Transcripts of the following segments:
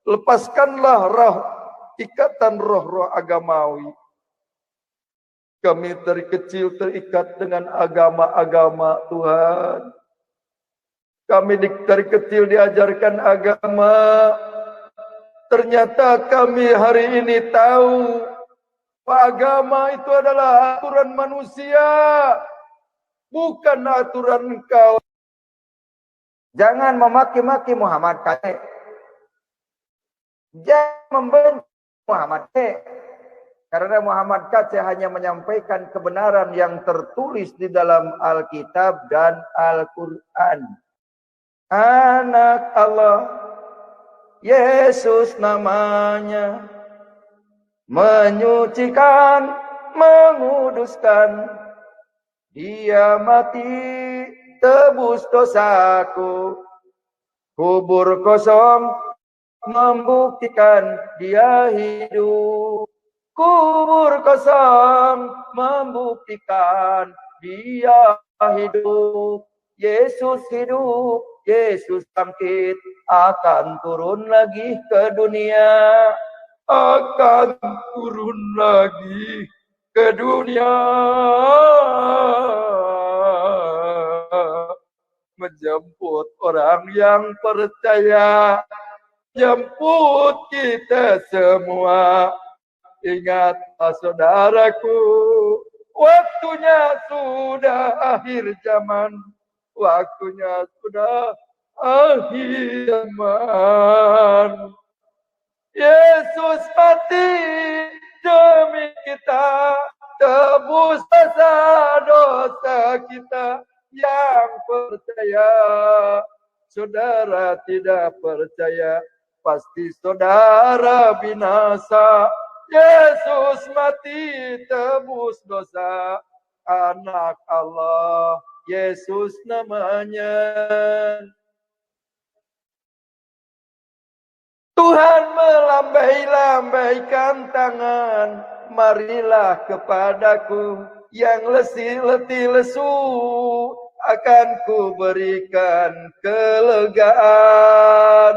Lepaskanlah ikatan roh-roh agamawi. Kami dari kecil terikat dengan agama-agama Tuhan. Kami dari kecil diajarkan agama. Ternyata kami hari ini tahu agama itu adalah aturan manusia, bukan aturan engkau. Jangan memaki-maki Muhammad kakek. Jangan membenci Muhammad kakek. Karena Muhammad kakek hanya menyampaikan kebenaran yang tertulis di dalam Alkitab dan Al-Quran. Anak Allah, Yesus namanya, menyucikan, menguduskan. Dia mati tebus dosaku. Kubur kosong membuktikan dia hidup. Kubur kosong membuktikan dia hidup. Yesus hidup, Yesus bangkit, akan turun lagi ke dunia. Akan turun lagi ke dunia. Menjemput orang yang percaya. Jemput kita semua. Ingatlah saudaraku, waktunya sudah akhir zaman. Waktunya sudah akhir zaman. Yesus mati demi kita, tebus dosa kita. Yang percaya, saudara tidak percaya, pasti saudara binasa. Yesus mati tebus dosa, anak Allah, Yesus namanya. Tuhan melambai-lambaikan tangan, marilah kepadaku, yang letih lesu, akan ku berikan kelegaan.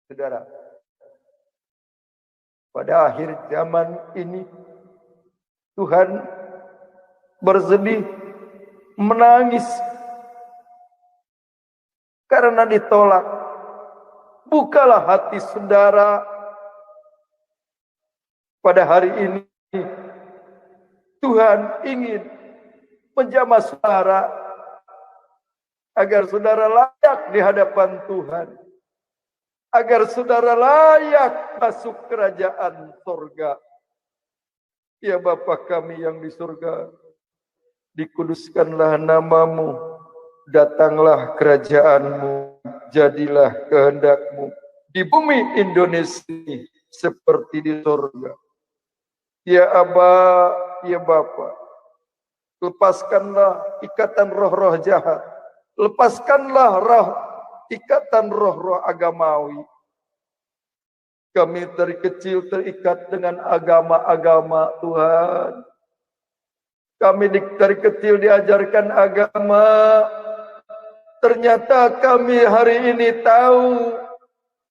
Saudara, pada akhir zaman ini, Tuhan bersedih, menangis, karena ditolak. Bukalah hati saudara. Pada hari ini, Tuhan ingin menjamah saudara, agar saudara layak di hadapan Tuhan. Agar saudara layak masuk kerajaan surga. Ya Bapa kami yang di surga, dikuduskanlah namamu, datanglah kerajaanmu, jadilah kehendakmu di bumi Indonesia seperti di surga. Ya Aba, ya Bapa, lepaskanlah ikatan roh-roh jahat, lepaskanlah ikatan roh-roh agamawi. Kami dari kecil terikat dengan agama-agama Tuhan. Kami dari kecil diajarkan agama. Ternyata kami hari ini tahu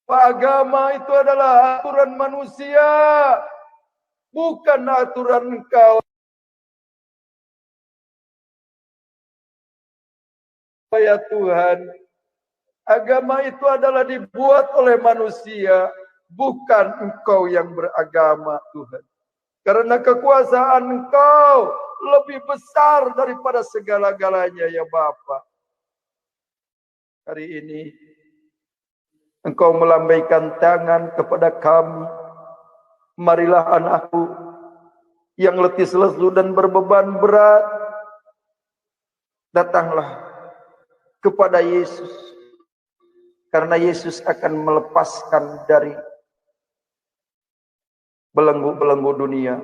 agama itu adalah aturan manusia, bukan aturan engkau. Ya Tuhan, agama itu adalah dibuat oleh manusia, bukan engkau yang beragama Tuhan. Karena kekuasaan engkau lebih besar daripada segala-galanya ya Bapa. Hari ini engkau melambaikan tangan kepada kami. Marilah anakku yang letih lesu dan berbeban berat, datanglah kepada Yesus. Karena Yesus akan melepaskan dari belenggu-belenggu dunia.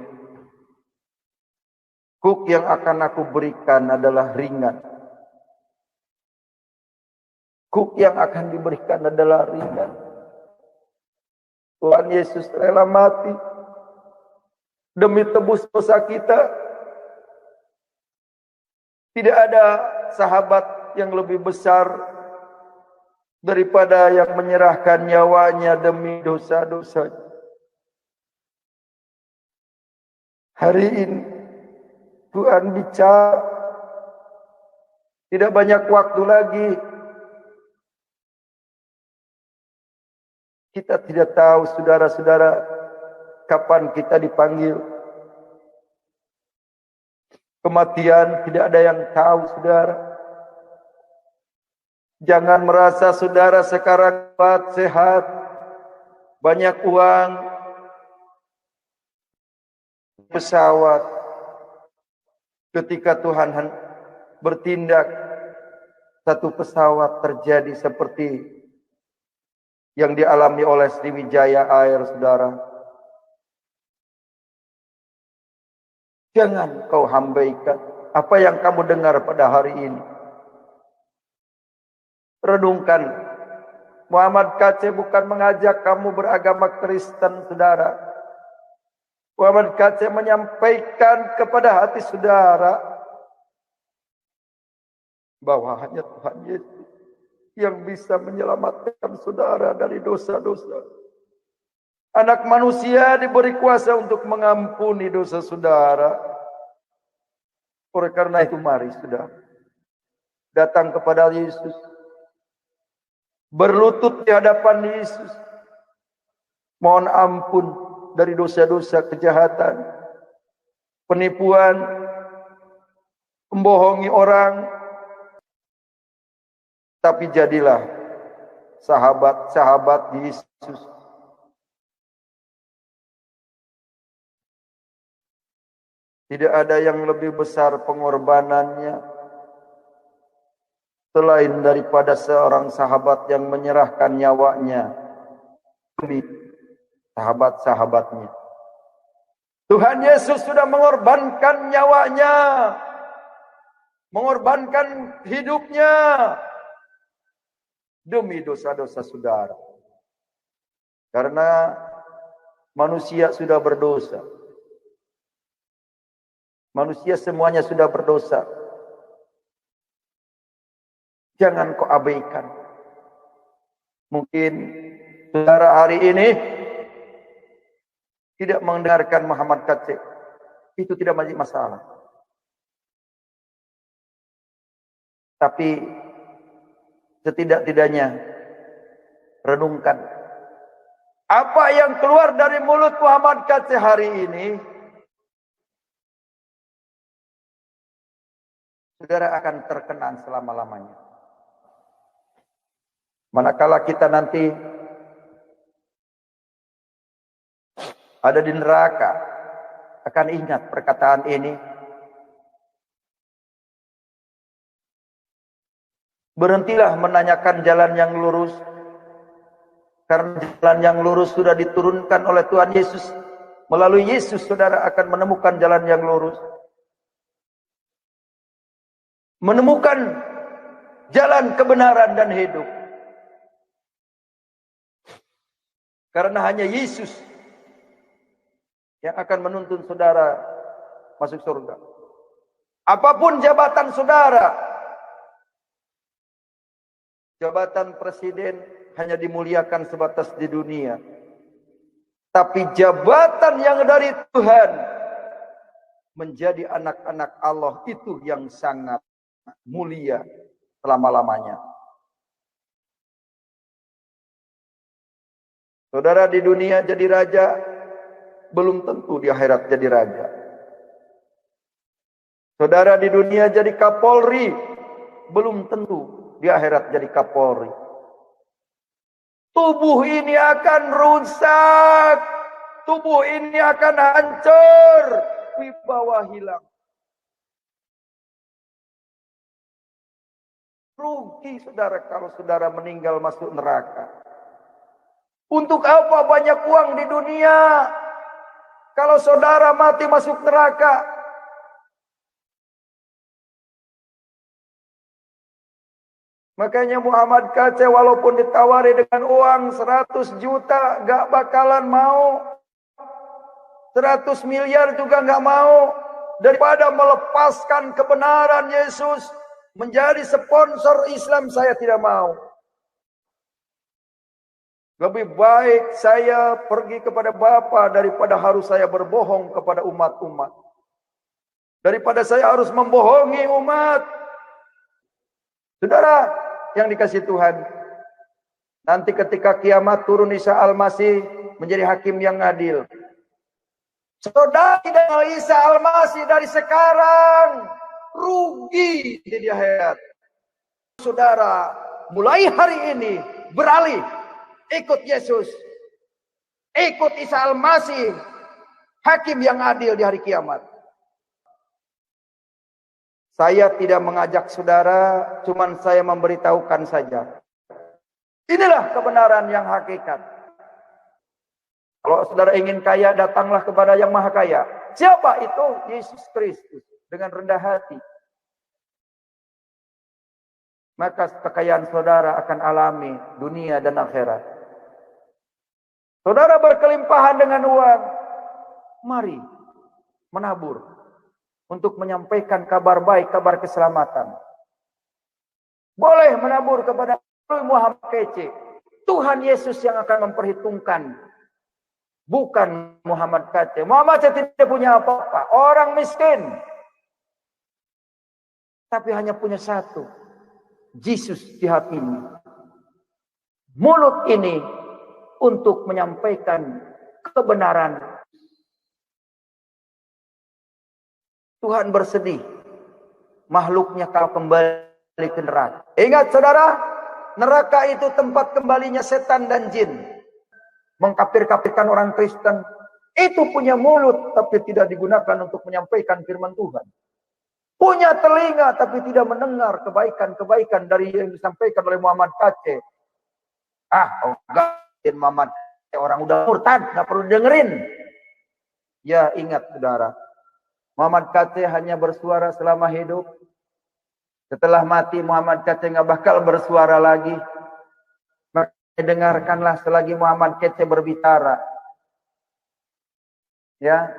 Huk yang akan aku berikan adalah ringan. Huk yang akan diberikan adalah ringan. Tuhan Yesus rela mati demi tebus dosa kita. Tidak ada sahabat yang lebih besar daripada yang menyerahkan nyawanya demi dosa-dosa. Hari ini Tuhan bicara, tidak banyak waktu lagi. Kita tidak tahu, saudara-saudara, kapan kita dipanggil. Kematian tidak ada yang tahu, saudara. Jangan merasa saudara sekarang kuat, sehat, banyak uang, pesawat. Ketika Tuhan bertindak, satu pesawat terjadi seperti yang dialami oleh Sriwijaya Air, saudara. Jangan kau hambaikan apa yang kamu dengar pada hari ini. Renungkan, Muhammad KC bukan mengajak kamu beragama Kristen, saudara. Muhammad KC menyampaikan kepada hati saudara bahwa hanya Tuhan Yesus yang bisa menyelamatkan saudara dari dosa-dosa. Anak manusia diberi kuasa untuk mengampuni dosa saudara. Oleh karena itu mari saudara datang kepada Yesus, berlutut di hadapan Yesus, mohon ampun dari dosa-dosa kejahatan, penipuan, membohongi orang. Tapi jadilah sahabat-sahabat Yesus. Tidak ada yang lebih besar pengorbanannya selain daripada seorang sahabat yang menyerahkan nyawanya demi sahabat-sahabatnya. Tuhan Yesus sudah mengorbankan nyawanya, mengorbankan hidupnya demi dosa-dosa saudara. Karena manusia sudah berdosa. Manusia semuanya sudah berdosa. Jangan kau abaikan. Mungkin saudara hari ini tidak mendengarkan Muhammad KC. Itu tidak menjadi masalah. Tapi setidak-tidaknya renungkan apa yang keluar dari mulut Muhammad KC hari ini. Saudara akan terkenang selama-lamanya. Manakala kita nanti ada di neraka, akan ingat perkataan ini. Berhentilah menanyakan jalan yang lurus, karena jalan yang lurus sudah diturunkan oleh Tuhan Yesus. Melalui Yesus saudara akan menemukan jalan yang lurus. Menemukan jalan kebenaran dan hidup. Karena hanya Yesus yang akan menuntun saudara masuk surga. Apapun jabatan saudara, jabatan presiden hanya dimuliakan sebatas di dunia. Tapi jabatan yang dari Tuhan menjadi anak-anak Allah itu yang sangat mulia selama-lamanya. Saudara di dunia jadi raja, belum tentu di akhirat jadi raja. Saudara di dunia jadi kapolri, belum tentu di akhirat jadi kapolri. Tubuh ini akan rusak, tubuh ini akan hancur, wibawa hilang. Rugi saudara kalau saudara meninggal masuk neraka. Untuk apa banyak uang di dunia kalau saudara mati masuk neraka? Makanya Muhammad KC walaupun ditawari dengan uang 100 juta gak bakalan mau. 100 miliar juga gak mau. Daripada melepaskan kebenaran Yesus menjadi sponsor Islam, saya tidak mau. Lebih baik saya pergi kepada Bapa daripada harus saya berbohong kepada umat-umat. Daripada saya harus membohongi umat. Saudara yang dikasihi Tuhan, nanti ketika kiamat turun Isa Al-Masih menjadi hakim yang adil. Saudara dan Isa Al-Masih dari sekarang rugi di akhirat. Saudara mulai hari ini beralih, ikut Yesus, ikut Isa Al-Masih, hakim yang adil di hari kiamat. Saya tidak mengajak saudara, cuman saya memberitahukan saja. Inilah kebenaran yang hakikat. Kalau saudara ingin kaya, datanglah kepada yang maha kaya. Siapa itu? Yesus Kristus. Dengan rendah hati. Maka kekayaan saudara akan alami dunia dan akhirat. Saudara berkelimpahan dengan uang. Mari menabur. Untuk menyampaikan kabar baik, kabar keselamatan. Boleh menabur kepada Muhammad kece. Tuhan Yesus yang akan memperhitungkan. Bukan Muhammad kece. Muhammad kece tidak punya apa-apa. Orang miskin. Tapi hanya punya satu. Yesus di hatinya. Mulut ini untuk menyampaikan kebenaran. Tuhan bersedih. Makhluknya kalau kembali ke neraka. Ingat saudara, neraka itu tempat kembalinya setan dan jin. Mengkafir-kafirkan orang Kristen. Itu punya mulut tapi tidak digunakan untuk menyampaikan firman Tuhan. Punya telinga tapi tidak mendengar kebaikan-kebaikan dari yang disampaikan oleh Muhammad kece. Enggak, Muhammad orang udah murtad, nggak perlu dengerin. Ya ingat saudara, Muhammad kece hanya bersuara selama hidup. Setelah mati Muhammad kece nggak bakal bersuara lagi. Maka dengarkanlah selagi Muhammad kece berbicara. Ya,